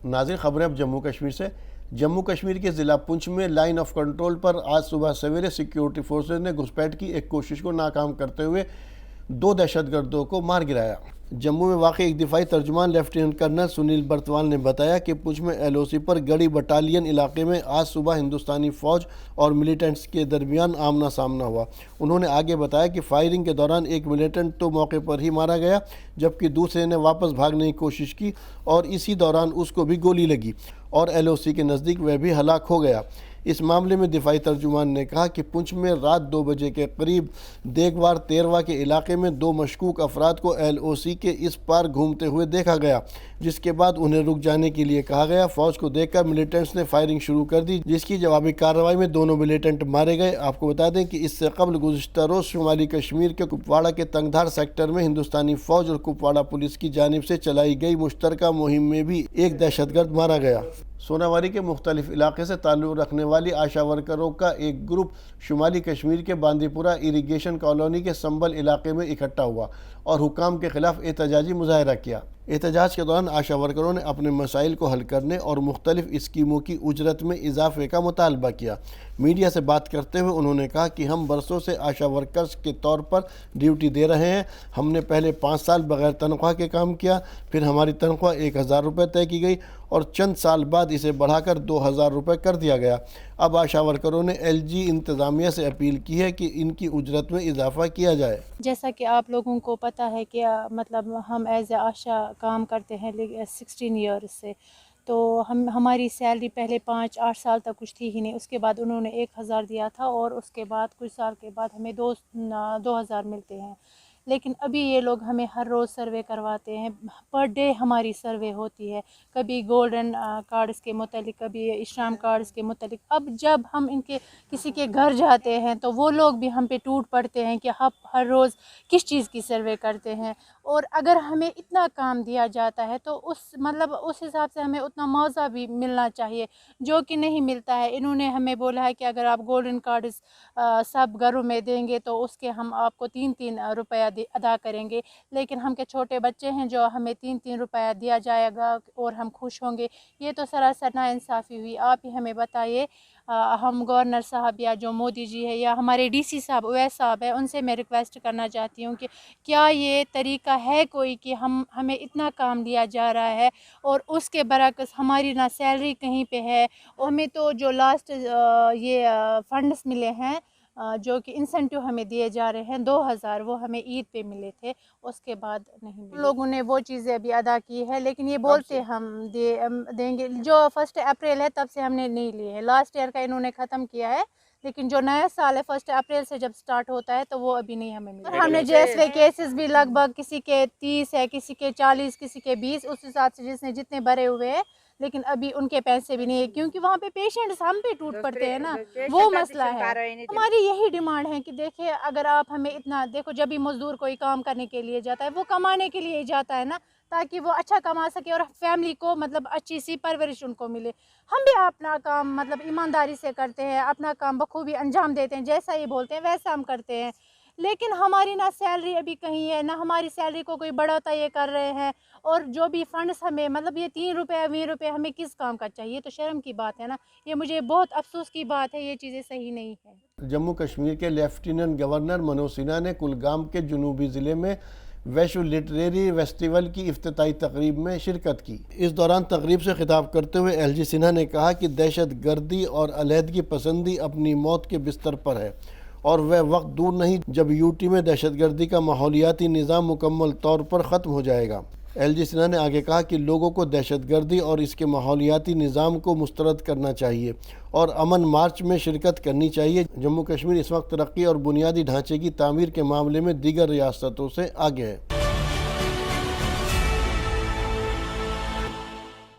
ناظرین، خبریں اب جموں کشمیر سے۔ جموں کشمیر کے ضلع پنچ میں لائن آف کنٹرول پر آج صبح سویرے سیکیورٹی فورسز نے گھسپیٹ کی ایک کوشش کو ناکام کرتے ہوئے 2 دہشت گردوں کو مار گرایا۔ جموں میں واقع ایک دفاعی ترجمان لیفٹیننٹ کرنل سنیل برتوال نے بتایا کہ پنچ میں LOC پر گڑھی بٹالین علاقے میں آج صبح ہندوستانی فوج اور ملیٹنٹس کے درمیان آمنا سامنا ہوا۔ انہوں نے آگے بتایا کہ فائرنگ کے دوران ایک ملیٹنٹ تو موقع پر ہی مارا گیا، جبکہ دوسرے نے واپس بھاگنے کی کوشش کی اور اسی دوران اس کو بھی گولی لگی اور LOC کے نزدیک وہ بھی ہلاک ہو گیا۔ اس معاملے میں دفاعی ترجمان نے کہا کہ پنچ میں رات 2 بجے کے قریب دیگوار تیروا کے علاقے میں 2 مشکوک افراد کو LOC کے اس پار گھومتے ہوئے دیکھا گیا، جس کے بعد انہیں رک جانے کے لیے کہا گیا۔ فوج کو دیکھ کر ملیٹنٹس نے فائرنگ شروع کر دی، جس کی جوابی کارروائی میں دونوں ملیٹنٹ مارے گئے۔ آپ کو بتا دیں کہ اس سے قبل گزشتہ روز شمالی کشمیر کے کپواڑہ کے تنگدھار سیکٹر میں ہندوستانی فوج اور کپواڑہ پولیس کی جانب سے چلائی گئی مشترکہ مہم میں بھی ایک دہشت گرد مارا گیا۔ سوناواری کے مختلف علاقے سے تعلق رکھنے والی آشا ورکروں کا ایک گروپ شمالی کشمیر کے باندی پورہ اریگیشن کالونی کے سنبل علاقے میں اکٹھا ہوا اور حکام کے خلاف احتجاجی مظاہرہ کیا۔ احتجاج کے دوران آشا ورکروں نے اپنے مسائل کو حل کرنے اور مختلف اسکیموں کی اجرت میں اضافے کا مطالبہ کیا۔ میڈیا سے بات کرتے ہوئے انہوں نے کہا کہ ہم برسوں سے آشا ورکرز کے طور پر ڈیوٹی دے رہے ہیں۔ ہم نے پہلے 5 سال بغیر تنخواہ کے کام کیا، پھر ہماری تنخواہ 1000 روپے طے کی گئی اور چند سال بعد اسے بڑھا کر 2000 روپے کر دیا گیا۔ اب آشا ورکروں نے LG انتظامیہ سے اپیل کی ہے کہ ان کی اجرت میں اضافہ کیا جائے۔ جیسا کہ آپ لوگوں کو پتہ ہے کہ مطلب ہم ایز اے آشا کام کرتے ہیں 16 ایئرس سے، تو ہماری سیلری پہلے 5-8 سال تک کچھ تھی ہی نہیں۔ اس کے بعد انہوں نے 1000 دیا تھا اور اس کے بعد کچھ سال کے بعد ہمیں 2000 ملتے ہیں۔ لیکن ابھی یہ لوگ ہمیں ہر روز سروے کرواتے ہیں، پر ڈے ہماری سروے ہوتی ہے، کبھی گولڈن کارڈز کے متعلق، کبھی اشرام کارڈز کے متعلق۔ اب جب ہم کسی کے گھر جاتے ہیں تو وہ لوگ بھی ہم پہ ٹوٹ پڑتے ہیں کہ آپ ہر روز کس چیز کی سروے کرتے ہیں، اور اگر ہمیں اتنا کام دیا جاتا ہے تو اس حساب سے ہمیں اتنا معاوضہ بھی ملنا چاہیے، جو کہ نہیں ملتا ہے۔ انہوں نے ہمیں بولا ہے کہ اگر آپ گولڈن کارڈز سب گھروں میں دیں گے تو اس کے ہم آپ کو 3 روپیہ ادا کریں گے، لیکن ہم کے چھوٹے بچے ہیں جو ہمیں 3 روپیہ دیا جائے گا اور ہم خوش ہوں گے۔ یہ تو سراسر ناانصافی ہوئی۔ آپ ہی ہمیں بتائیے، ہم گورنر صاحب یا جو مودی جی ہے یا ہمارے DC صاحب اویس صاحب ہے، ان سے میں ریکویسٹ کرنا چاہتی ہوں کہ کیا یہ طریقہ ہے کوئی کہ ہمیں اتنا کام دیا جا رہا ہے اور اس کے برعکس ہماری نہ سیلری کہیں پہ ہے، اور ہمیں تو جو لاسٹ یہ فنڈس ملے ہیں جو کہ انسینٹیو ہمیں دیے جا رہے ہیں 2000، وہ ہمیں عید پہ ملے تھے، اس کے بعد نہیں ملے۔ لوگوں نے وہ چیزیں ابھی ادا کی ہے، لیکن یہ بولتے ہم دیں گے۔ جو 1 اپریل ہے تب سے ہم نے نہیں لیے ہیں، لاسٹ ایئر کا انہوں نے ختم کیا ہے، لیکن جو نیا سال ہے 1 اپریل سے جب سٹارٹ ہوتا ہے تو وہ ابھی نہیں ہمیں ملے۔ ہم نے جیسے کیسز بھی لگ بھگ کسی کے 30 ہے، کسی کے 40، کسی کے 20، اس حساب سے جس نے جتنے بھرے ہوئے ہیں، لیکن ابھی ان کے پیسے بھی نہیں ہے، کیونکہ وہاں پہ پیشنٹس ہم پہ ٹوٹ پڑتے ہیں نا، وہ مسئلہ ہے۔ ہماری یہی ڈیمانڈ ہے کہ دیکھیں، اگر آپ ہمیں اتنا دیکھو، جب بھی مزدور کوئی کام کرنے کے لیے جاتا ہے وہ کمانے کے لیے جاتا ہے نا، تاکہ وہ اچھا کما سکے اور فیملی کو اچھی سی پرورش ان کو ملے۔ ہم بھی اپنا کام ایمانداری سے کرتے ہیں، اپنا کام بخوبی انجام دیتے ہیں، جیسا یہ بولتے ہیں ویسا ہم کرتے ہیں، لیکن ہماری نہ سیلری ابھی کہیں ہے، نہ ہماری سیلری کو کوئی بڑھاتا یہ کر رہے ہیں، اور جو بھی فنڈس ہمیں یہ 3 روپے 20 روپے ہمیں کس کام کا چاہیے؟ تو شرم کی بات ہے نا، یہ مجھے بہت افسوس کی بات ہے، یہ چیزیں صحیح نہیں ہیں۔ جموں کشمیر کے لیفٹیننٹ گورنر منوج سنہا نے کلگام کے جنوبی ضلع میں ویشو لٹریری فیسٹیول کی افتتاحی تقریب میں شرکت کی۔ اس دوران تقریب سے خطاب کرتے ہوئے LG سنہا نے کہا کہ دہشت گردی اور علیحدگی پسندی اپنی موت کے بستر پر ہے اور وہ وقت دور نہیں جب UT میں دہشت گردی کا ماحولیاتی نظام مکمل طور پر ختم ہو جائے گا۔ LG سنہا نے آگے کہا کہ لوگوں کو دہشت گردی اور اس کے ماحولیاتی نظام کو مسترد کرنا چاہیے اور امن مارچ میں شرکت کرنی چاہیے۔ جموں کشمیر اس وقت ترقی اور بنیادی ڈھانچے کی تعمیر کے معاملے میں دیگر ریاستوں سے آگے ہے۔